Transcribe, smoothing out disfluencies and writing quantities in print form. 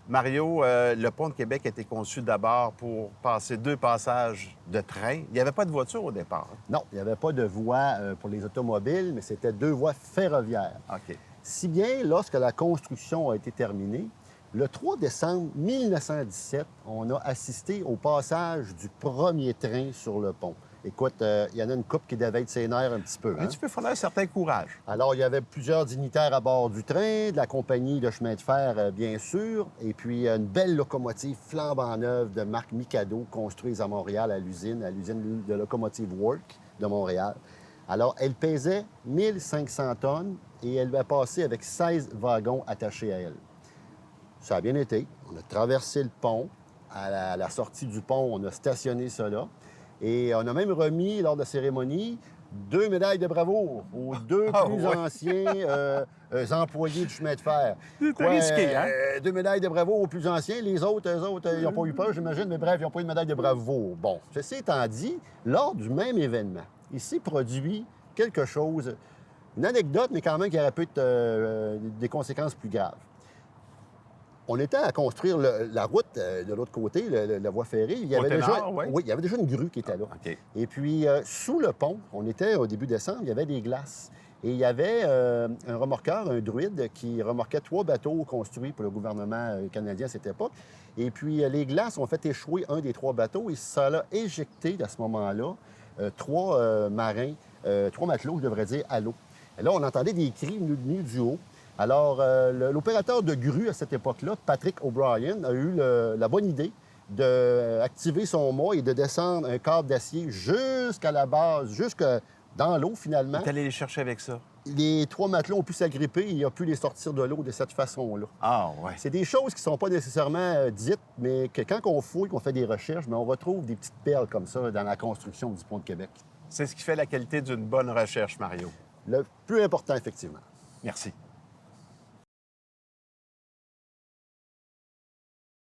Mario, le pont de Québec a été conçu d'abord pour passer 2 passages de train. Il n'y avait pas de voiture au départ, hein? Non, il n'y avait pas de voie pour les automobiles, mais c'était 2 voies ferroviaires. OK. Si bien, lorsque la construction a été terminée, le 3 décembre 1917, on a assisté au passage du premier train sur le pont. Écoute, il y en a une couple qui devait être ses nerfs un petit peu. Mais Hein? tu peux faire un certain courage. Alors, il y avait plusieurs dignitaires à bord du train, de la compagnie de chemin de fer, bien sûr, et puis une belle locomotive flambant neuve de marque Mikado, construite à Montréal à l'usine de Locomotive Work de Montréal. Alors, elle pesait 1500 tonnes et elle va passer avec 16 wagons attachés à elle. Ça a bien été. On a traversé le pont. À la sortie du pont, on a stationné cela. Et on a même remis, lors de la cérémonie, 2 médailles de bravoure aux 2 Ah plus ouais? anciens employés du chemin de fer. C'était risqué, hein? 2 médailles de bravoure aux plus anciens. Les autres, eux autres, ils n'ont pas eu peur, j'imagine, mais bref, ils n'ont pas eu de médaille de bravoure. Bon, ceci étant dit, lors du même événement, ici produit quelque chose, une anecdote, mais quand même qui aurait pu être des conséquences plus graves. On était à construire la route de l'autre côté, la voie ferrée. Il y avait Côté déjà, nord, oui? oui, il y avait déjà une grue qui était là. OK. Et puis, sous le pont, on était au début décembre, il y avait des glaces. Et il y avait un remorqueur, un druide, qui remorquait 3 bateaux construits pour le gouvernement canadien à cette époque. Et puis, les glaces ont fait échouer un des 3 bateaux et ça a éjecté, à ce moment-là, 3 marins, 3 matelots, je devrais dire, à l'eau. Et là, on entendait des cris venus du haut. Alors, l'opérateur de grue à cette époque-là, Patrick O'Brien, a eu la bonne idée d'activer son mât et de descendre un câble d'acier jusqu'à la base, jusque dans l'eau, finalement. Tu allé les chercher avec ça? Les 3 matelots ont pu s'agripper et il a pu les sortir de l'eau de cette façon-là. Ah, ouais. C'est des choses qui ne sont pas nécessairement dites, mais que quand on fouille, qu'on fait des recherches, mais on retrouve des petites perles comme ça dans la construction du pont de Québec. C'est ce qui fait la qualité d'une bonne recherche, Mario. Le plus important, effectivement. Merci.